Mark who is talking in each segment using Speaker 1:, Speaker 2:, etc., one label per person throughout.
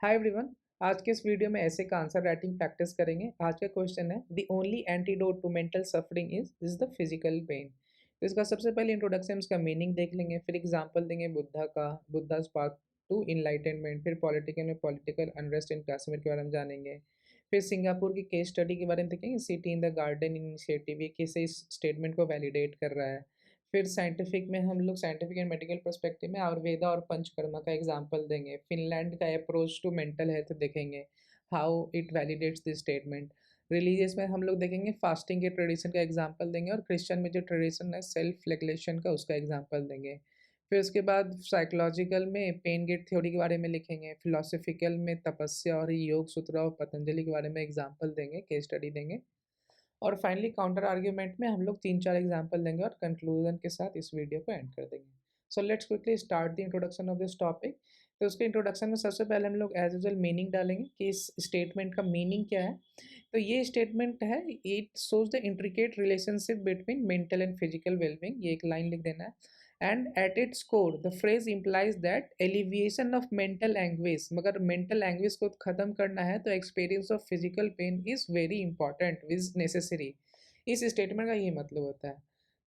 Speaker 1: Hi everyone. आज के इस वीडियो में ऐसे का आंसर राइटिंग प्रैक्टिस करेंगे। आज का क्वेश्चन है the only antidote to mental suffering is the physical pain. तो इसका सबसे पहले इंट्रोडक्शन, इसका मीनिंग देख लेंगे, फिर एग्जांपल देंगे बुद्धा का, बुद्धा's पाथ टू इनलाइटनमेंट, फिर पॉलिटिकल में पॉलिटिकल अनरेस्ट इन कश्मीर के बारे में जानेंगे, फिर सिंगापुर की केस स्टडी के बारे में देखेंगे, city in the garden initiative, ये कैसे इस स्टेटमेंट को वैलिडेट कर रहा है। फिर साइंटिफिक में हम लोग साइंटिफिक एंड मेडिकल पर्सपेक्टिव में आयुर्वेदा और पंचकर्मा का एग्जांपल देंगे। फिनलैंड का अप्रोच टू मेंटल हेल्थ देखेंगे, how it validates this statement. Religious में हम लोग देखेंगे फास्टिंग के ट्रेडिशन का एग्जांपल देंगे, और क्रिश्चियन में जो ट्रेडिशन है सेल्फ फ्लैगेलेशन का, उसका एग्जांपल देंगे। फिर उसके बाद साइकोलॉजिकल में पेन गेट थ्योरी के बारे में लिखेंगे, फिलोसफिकल में तपस्या और योग सूत्र और पतंजलि के बारे में एग्जांपल देंगे, केस स्टडी देंगे। और फाइनली काउंटर आर्ग्यूमेंट में हम लोग 3-4 एग्जांपल देंगे और कंक्लूजन के साथ इस वीडियो को एंड कर देंगे। So let's quickly start the introduction of this topic. तो उसके इंट्रोडक्शन में सबसे पहले हम लोग एज यूजुअल मीनिंग डालेंगे कि इस स्टेटमेंट का मीनिंग क्या है। तो ये स्टेटमेंट है, it shows the intricate relationship between mental and physical wellbeing, ये एक लाइन लिख देना है। And at its core the phrase implies that alleviation of mental anguish, मगर मेंटल एंग्विश को खत्म करना है तो experience of physical pen is very important, is necessary. इस स्टेटमेंट का ये मतलब होता है।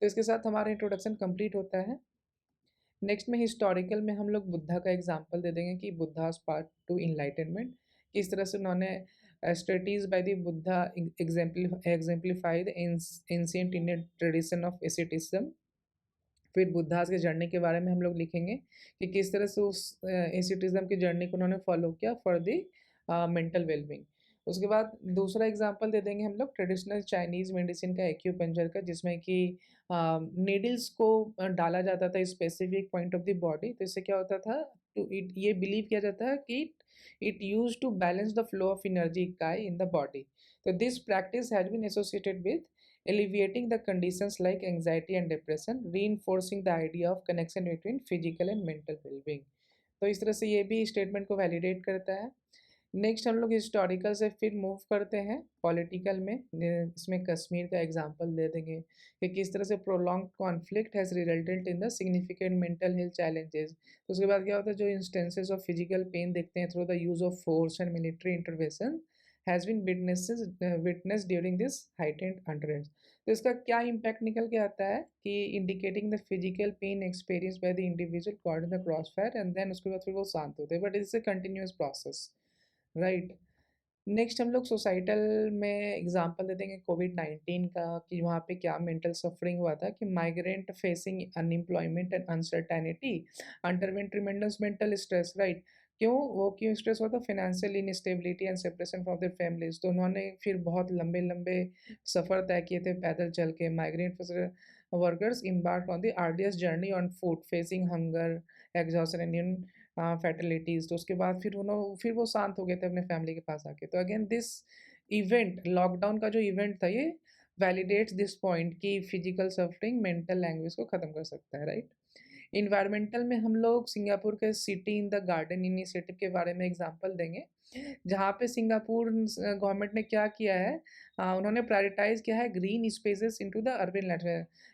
Speaker 1: तो इसके साथ हमारा इंट्रोडक्शन कंप्लीट होता है। नेक्स्ट में हिस्टोरिकल में हम लोग बुद्धा का एग्जांपल दे देंगे कि बुद्धास पार्ट टू इनलाइटनमेंट, किस तरह से उन्होंने strategies by the Buddha exemplified ancient Indian tradition of asceticism. फिर बुद्धास के जर्नी के बारे में हम लोग लिखेंगे कि किस तरह से उस एसेटिज्म की जर्नी को उन्होंने फॉलो किया फॉर द मेंटल वेलबींग। उसके बाद दूसरा एग्जांपल दे देंगे हम लोग ट्रेडिशनल चाइनीज मेडिसिन का, एक्यूपंक्चर का, जिसमें कि नीडल्स को डाला जाता था specific point of the body. तो इससे क्या होता था, तो इट ये बिलीव किया जाता है कि it use to balance the flow of energy qi in the body. तो this practice has been associated with alleviating the conditions like anxiety and depression, reinforcing the idea of connection between physical and mental well-being। तो इस तरह से ये भी statement को validate करता है। नेक्स्ट हम लोग हिस्टोरिकल से फिर मूव करते हैं पॉलिटिकल में। इसमें कश्मीर का एग्जांपल दे देंगे कि किस तरह से prolong conflict has resulted in the significant mental health challenges. तो उसके बाद क्या होता है, जो इंस्टेंसेस ऑफ फिजिकल पेन देखते हैं through the use of force and military intervention has been witness during this heightened unrest. तो इसका क्या इम्पैक्ट निकल के आता है कि indicating the physical pain experience by the individual called the cross fire, and then उसके बाद फिर वो शांत होते हैं, but it's a continuous process, right. Next हम लोग सोसाइटल में एग्जांपल दे देंगे कोविड-19 का, कि वहाँ पे क्या मेंटल सफरिंग हुआ था, कि migrant facing unemployment and uncertainty underwent tremendous mental stress, right. क्यों स्ट्रेस हुआ था, financial instability and separation from their families. तो उन्होंने फिर बहुत लंबे लंबे सफ़र तय किए थे पैदल चल के। Migrant workers embarked on the arduous journey on foot, facing hunger, exhaustion and फैटिलिटीज़। तो उसके बाद फिर वो शांत हो गए थे अपने फैमिली के पास आके। तो अगेन दिस इवेंट, लॉकडाउन का जो इवेंट था, ये वैलिडेट्स दिस पॉइंट कि फिजिकल सफरिंग मेंटल लैंग्वेज को ख़त्म कर सकता है, राइट। इन्वायरमेंटल में हम लोग सिंगापुर के city in the garden initiative के बारे में एग्जांपल देंगे, जहाँ पे सिंगापुर गवर्नमेंट ने क्या किया है, उन्होंने प्रायोरिटाइज़ किया है green spaces into the urban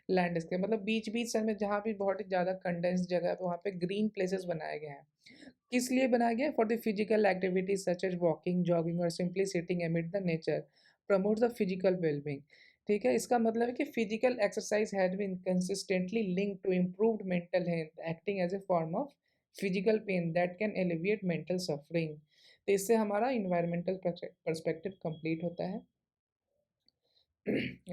Speaker 1: landscape. मतलब बीच-बीच में जहाँ भी बहुत ही ज़्यादा कंडेंस्ड जगह है, तो वहाँ पे ग्रीन प्लेसेस बनाए गए हैं। किस लिए बनाया गया है? For the physical activities such as walking, jogging और simply sitting amid the nature promotes the physical wellbeing. ठीक है, इसका मतलब है कि physical exercise has been consistently linked to improved mental health, acting as a form of physical pain that can alleviate mental suffering. तो इससे हमारा environmental perspective complete होता है।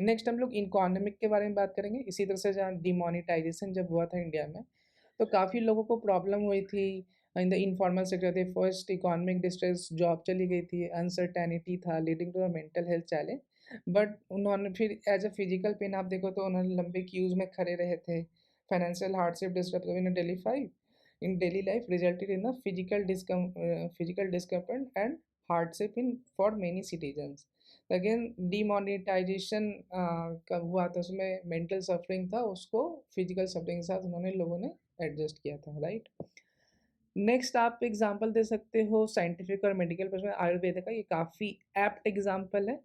Speaker 1: नेक्स्ट हम लोग इकोनॉमिक के बारे में बात करेंगे। इसी तरह से जहाँ डिमोनेटाइजेशन जब हुआ था इंडिया में, तो काफ़ी लोगों को प्रॉब्लम हुई थी इन द इनफॉर्मल सेक्टर थे। फर्स्ट इकोनॉमिक डिस्ट्रेस, जॉब चली गई थी, अनसर्टेनिटी था leading to mental health challenge. But उन्होंने फिर एज अ फिजिकल पेन आप देखो तो उन्होंने लंबे क्यूज में खड़े रहे थे। Financial hardship disturb in daily life resulted in the physical discomfort and hardship in for many citizens. Again demonetisation का हुआ था, उसमें मेंटल सफरिंग था, उसको फिजिकल सफरिंग के साथ उन्होंने लोगों ने एडजस्ट किया था, राइट। नेक्स्ट आप एग्जांपल दे सकते हो साइंटिफिक और मेडिकल पर्सपेक्टिव आयुर्वेद का, ये काफ़ी एप्ट एग्जांपल है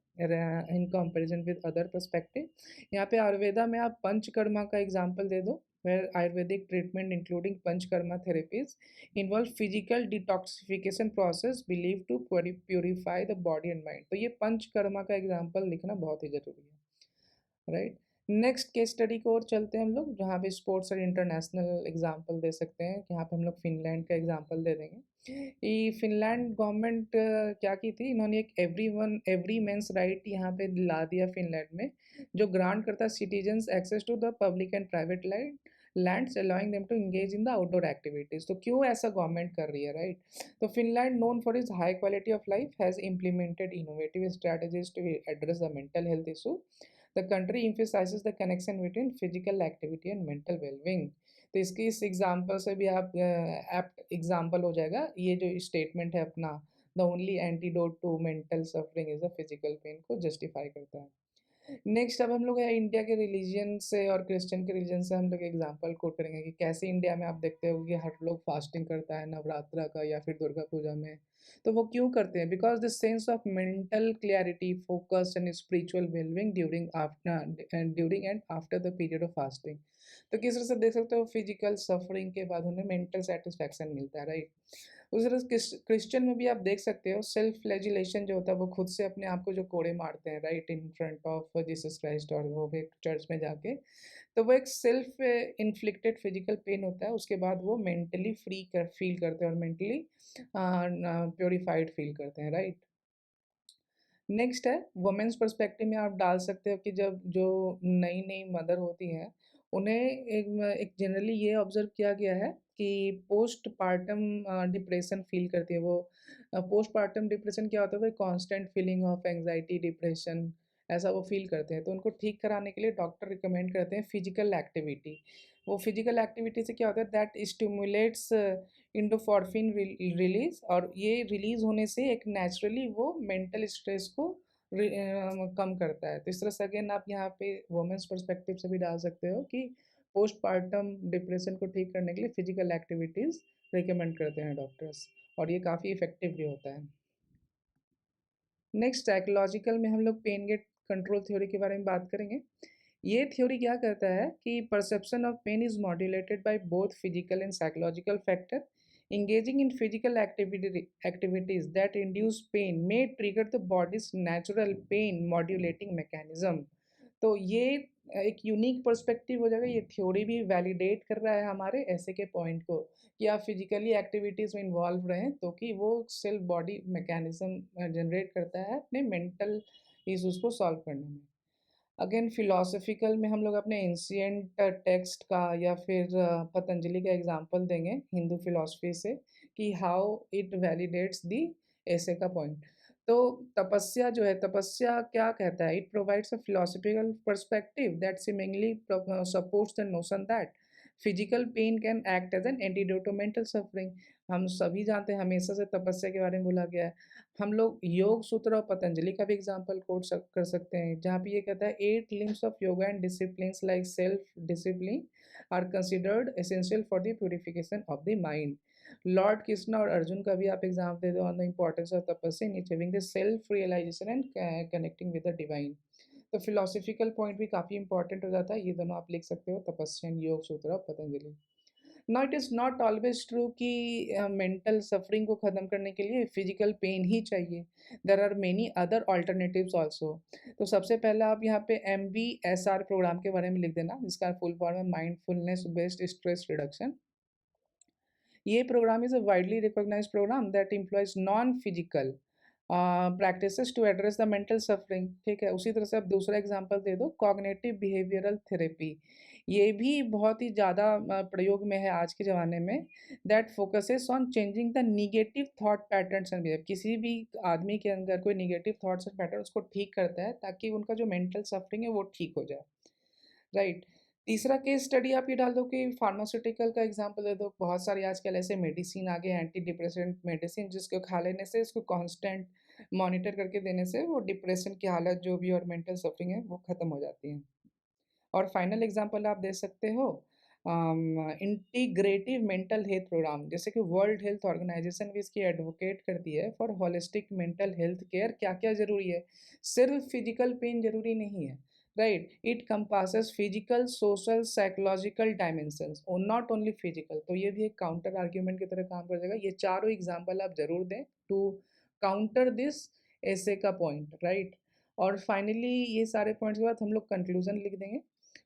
Speaker 1: in comparison with other perspective. यहाँ पे आयुर्वेदा में आप पंचकर्मा का एग्जांपल दे दो, where Ayurvedic treatment, including Panchkarma therapies, involve physical detoxification process believed to purify the body and mind. तो ये पंचकर्मा का एग्जाम्पल लिखना बहुत ही जरूरी है, राइट। नेक्स्ट केस स्टडी को और चलते हैं हम लोग, जहाँ पे स्पोर्ट्स और इंटरनेशनल एग्जाम्पल दे सकते हैं। यहाँ पे हम लोग फिनलैंड का एग्जाम्पल दे देंगे। ये फिनलैंड गवर्नमेंट क्या की थी, इन्होंने एक एवरी मेंस राइट यहाँ पे ला दिया फिनलैंड में, जो ग्रांट करता है citizens access to the public and private lands allowing them to engage in the outdoor activities. तो क्यों ऐसा गवर्नमेंट कर रही है, राइट। तो Finland, known for is high quality of life, has implemented innovative strategies to address the mental health issue. The country emphasizes the connection between physical activity and mental well-being। तो इसकी इस example से भी आप apt example हो जाएगा ये जो स्टेटमेंट है अपना, the only antidote to mental suffering is the physical pain, को जस्टिफाई करता है। नेक्स्ट अब हम लोग है इंडिया के रिलीजन से और क्रिश्चियन के रिलीजन से हम लोग एग्जांपल कोट करेंगे कि कैसे इंडिया में आप देखते हो कि हर लोग फास्टिंग करता है नवरात्रा का या फिर दुर्गा पूजा में। तो वो क्यों करते हैं? Because the sense of mental clarity, focus and spiritual wellbeing during and after the period of fasting. तो किस तरह से देख सकते हो, फिजिकल सफरिंग के बाद उन्हें मेंटल सेटिस्फैक्शन मिलता है, राइट। उसी तरह क्रिश्चियन में भी आप देख सकते हो सेल्फ फ्लैजिलेशन जो होता है, वो खुद से अपने आप को जो कोड़े मारते हैं, right, in front of Jesus Christ, और वो भी चर्च में जाके। तो वो एक सेल्फ इन्फ्लिक्टेड फिजिकल पेन होता है, उसके बाद वो मेंटली फ्री फील करते हैं और मेंटली प्योरीफाइड फील करते हैं, राइट। नेक्स्ट है वुमेन्स पर्सपेक्टिव में आप डाल सकते हो कि जब जो नई नई मदर होती हैं, उन्हें एक जनरली ये ऑब्जर्व किया गया है कि पोस्ट पार्टम डिप्रेशन फील करती है वो। पोस्ट पार्टम डिप्रेशन क्या होता है, वो constant feeling of anxiety, depression, ऐसा वो फील करते हैं। तो उनको ठीक कराने के लिए डॉक्टर रिकमेंड करते हैं फिजिकल एक्टिविटी। वो फिजिकल एक्टिविटी से क्या होता है, दैट स्टिमुलेट्स इंडोफॉर्फिन रिलीज, और ये रिलीज होने से एक नेचुरली वो मेंटल स्ट्रेस को कम करता है। तो इस तरह से अगेन आप यहाँ पे वुमेन्स पर्सपेक्टिव से भी डाल सकते हो कि पोस्टपार्टम डिप्रेशन को ठीक करने के लिए फिजिकल एक्टिविटीज़ रिकमेंड करते हैं डॉक्टर्स, और ये काफ़ी इफेक्टिव भी होता है। नेक्स्ट साइकोलॉजिकल में हम लोग पेन गेट कंट्रोल थ्योरी के बारे में बात करेंगे। ये थ्योरी क्या कहता है कि perception of pain is modulated by both physical and psychological factor. Engaging in physical activities that induce pain may trigger the body's natural pain modulating mechanism। तो ये एक यूनिक पर्सपेक्टिव हो जाएगा। ये थ्योरी भी वैलिडेट कर रहा है हमारे ऐसे के पॉइंट को कि आप फिजिकली एक्टिविटीज़ में इन्वॉल्व रहें, तो कि वो सेल्फ बॉडी मैकेनिज्म जनरेट करता है अपने मेंटल इश्यूज को सॉल्व करने में। अगेन फिलोसफिकल में हम लोग अपने एंशियंट टेक्स्ट का या फिर पतंजलि का एग्जांपल देंगे हिंदू फिलोसफी से कि हाउ इट वैलिडेट्स दी ऐसे का पॉइंट। तो तपस्या जो है, तपस्या क्या कहता है, it provides a philosophical perspective that seemingly supports the notion that physical pain can act as an antidote to mental suffering. हम सभी जानते हैं, हमेशा से तपस्या के बारे में बोला गया है। हम लोग योग सूत्र और पतंजलि का भी एग्जाम्पल कर सकते हैं, जहाँ पे ये कहता है 8 limbs of yoga and discipline like self discipline are considered essential for the purification of the mind. Lord Krishna और अर्जुन का भी आप एग्जाम दे दो on the importance of tapasya in achieving the self realisation and connecting with the divine. तो philosophical point भी काफ़ी important हो जाता है। ये दोनों आप लिख सकते हो, तपस्या एंड योग सूत्र और Patanjali. Now it is not always true कि मेंटल सफरिंग को ख़त्म करने के लिए फिजिकल पेन ही चाहिए। There are many other alternatives also. तो सबसे पहले आप यहाँ पे MBSR प्रोग्राम के बारे में लिख देना, जिसका फुल फॉर्म है माइंडफुलनेस बेस्ड स्ट्रेस रिडक्शन। ये programme is a widely recognised programme that employs non physical practices to address the mental suffering. ठीक है, उसी तरह से आप दूसरा एग्जांपल दे दो, कॉग्निटिव बिहेवियरल थेरेपी। ये भी बहुत ही ज़्यादा प्रयोग में है आज के ज़माने में। That focuses on changing the negative thought patterns and behaviour. किसी भी आदमी के अंदर कोई निगेटिव थॉट्स एंड पैटर्न, उसको ठीक करता है ताकि उनका जो मेंटल सफरिंग है वो ठीक हो जाए, राइट। तीसरा केस स्टडी आप ये डाल दो कि फार्मास्यूटिकल का एग्जांपल दे दो। बहुत सारी आजकल ऐसे मेडिसिन आ गए, एंटी डिप्रेसेंट मेडिसिन, जिसको खा लेने से, इसको कांस्टेंट मॉनिटर करके देने से वो डिप्रेशन की हालत जो भी और मेंटल सफरिंग है वो ख़त्म हो जाती है। और फाइनल एग्जांपल आप दे सकते हो इंटीग्रेटिव मेंटल हेल्थ प्रोग्राम, जैसे कि वर्ल्ड हेल्थ ऑर्गेनाइजेशन भी इसकी एडवोकेट करती है for holistic mental health care. क्या क्या ज़रूरी है, सिर्फ फिजिकल पेन ज़रूरी नहीं है, right, it compasses physical, social, psychological dimensions और नॉट ओनली फिजिकल। तो ये भी एक काउंटर आर्ग्यूमेंट की तरह काम कर जाएगा। ये चारों एग्जांपल आप जरूर दें टू काउंटर दिस ऐसे का पॉइंट, राइट। और फाइनली ये सारे पॉइंट्स के बाद हम लोग कंक्लूजन लिख देंगे।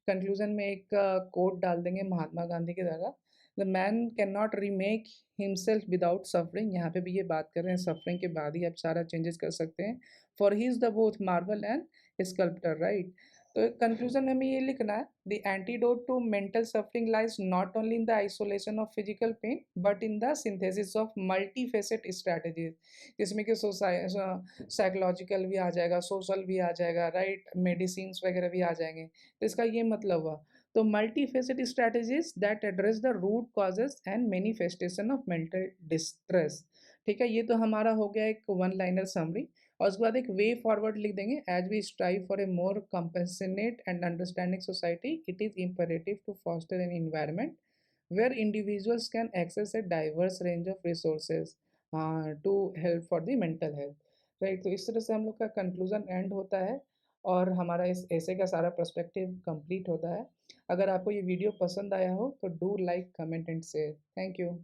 Speaker 1: कंक्लूजन में एक कोट डाल देंगे महात्मा गांधी के द्वारा, the man can not remake himself without suffering. यहाँ पे भी ये बात कर रहे हैं सफरिंग के बाद ही आप सारा चेंजेस कर सकते हैं। For he is the both marvel and sculptor, right. तो कंक्लूजन में हमें ये लिखना है, the antidote to mental suffering lies not only in the isolation of physical pain but in the synthesis of multi facet strategies, जिसमें कि psychological भी आ जाएगा, सोशल भी आ जाएगा, राइट, मेडिसिन वगैरह भी आ जाएंगे। तो इसका ये मतलब हुआ, तो multi facet strategies that address the root causes and manifestation of mental distress. ठीक है, ये तो हमारा हो गया एक वन लाइनर समरी। और उसके बाद एक वे फॉरवर्ड लिख देंगे, as we strive for a more compassionate and understanding society it is imperative to foster an environment where individuals can access a diverse range of resources to help for the mental health, right। तो इस तरह से हम लोग का conclusion and होता है और हमारा इस ऐसे का सारा पर्सपेक्टिव कंप्लीट होता है। अगर आपको ये वीडियो पसंद आया हो तो do like, comment and share. Thank you.